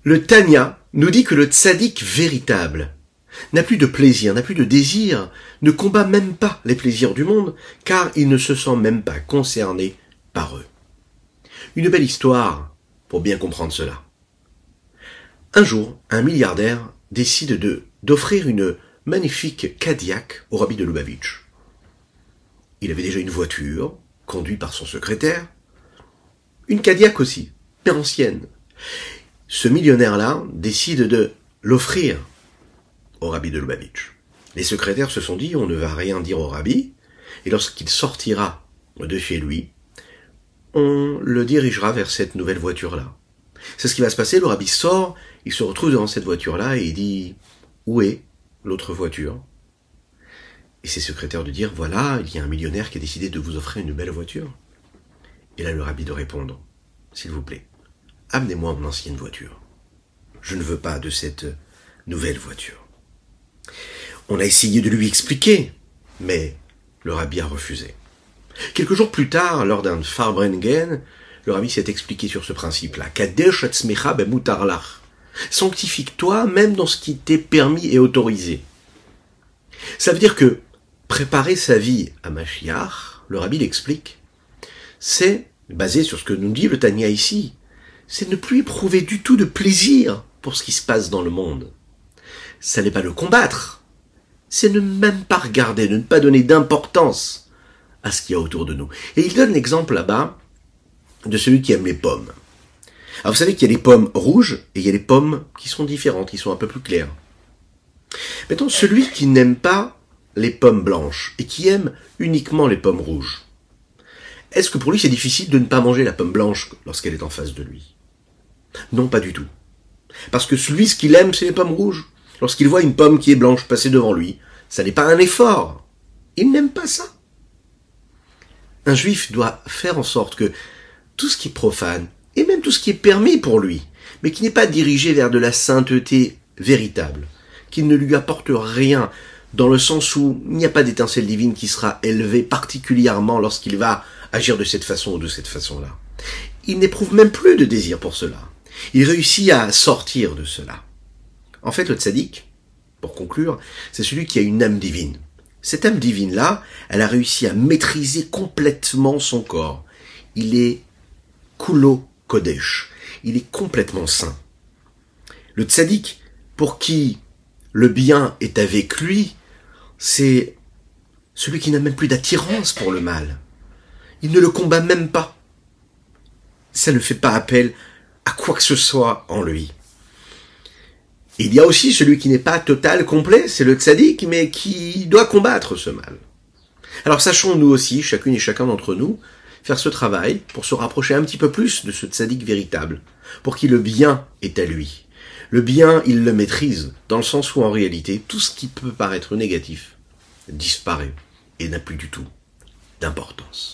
Le Tanya nous dit que le tzaddik véritable n'a plus de plaisir, n'a plus de désir, ne combat même pas les plaisirs du monde, car il ne se sent même pas concerné par eux. Une belle histoire pour bien comprendre cela. Un jour, un milliardaire décide d'offrir une magnifique Cadillac au rabbi de Lubavitch. Il avait déjà une voiture, conduite par son secrétaire, une Cadillac aussi, mais ancienne. Ce millionnaire-là décide de l'offrir au rabbi de Lubavitch. Les secrétaires se sont dit, on ne va rien dire au rabbi, et lorsqu'il sortira de chez lui, on le dirigera vers cette nouvelle voiture-là. C'est ce qui va se passer, le rabbi sort, il se retrouve devant cette voiture-là et il dit « Où est l'autre voiture ?» Et ses secrétaires de dire « Voilà, il y a un millionnaire qui a décidé de vous offrir une belle voiture. » Et là le rabbi de répondre « S'il vous plaît, amenez-moi mon ancienne voiture. Je ne veux pas de cette nouvelle voiture. » On a essayé de lui expliquer, mais le rabbi a refusé. Quelques jours plus tard, lors d'un Farbrengen, le rabbi s'est expliqué sur ce principe-là. Kadesh atzmecha bemutar lach. Sanctifie-toi même dans ce qui t'est permis et autorisé. Ça veut dire que préparer sa vie à Mashiach, le rabbi l'explique, c'est, basé sur ce que nous dit le Tanya ici, c'est ne plus éprouver du tout de plaisir pour ce qui se passe dans le monde. Ça n'est pas le combattre, c'est ne même pas regarder, de ne pas donner d'importance à ce qu'il y a autour de nous. Et il donne l'exemple là-bas de celui qui aime les pommes. Alors vous savez qu'il y a les pommes rouges et il y a les pommes qui sont différentes, qui sont un peu plus claires. Maintenant, celui qui n'aime pas les pommes blanches et qui aime uniquement les pommes rouges, est-ce que pour lui c'est difficile de ne pas manger la pomme blanche lorsqu'elle est en face de lui? Non, pas du tout. Parce que celui, ce qu'il aime, c'est les pommes rouges. Lorsqu'il voit une pomme qui est blanche passer devant lui, ça n'est pas un effort. Il n'aime pas ça. Un juif doit faire en sorte que tout ce qui est profane, et même tout ce qui est permis pour lui, mais qui n'est pas dirigé vers de la sainteté véritable, qui ne lui apporte rien, dans le sens où il n'y a pas d'étincelle divine qui sera élevée particulièrement lorsqu'il va agir de cette façon ou de cette façon-là. Il n'éprouve même plus de désir pour cela. Il réussit à sortir de cela. En fait, le tzaddik, pour conclure, c'est celui qui a une âme divine. Cette âme divine-là, elle a réussi à maîtriser complètement son corps. Il est kulo kodesh. Il est complètement saint. Le tzaddik, pour qui le bien est avec lui, c'est celui qui n'a même plus d'attirance pour le mal. Il ne le combat même pas. Ça ne fait pas appel à quoi que ce soit en lui. Il y a aussi celui qui n'est pas total, complet, c'est le tzaddik, mais qui doit combattre ce mal. Alors sachons nous aussi, chacune et chacun d'entre nous, faire ce travail pour se rapprocher un petit peu plus de ce tzaddik véritable, pour qui le bien est à lui. Le bien, il le maîtrise, dans le sens où en réalité, tout ce qui peut paraître négatif disparaît et n'a plus du tout d'importance.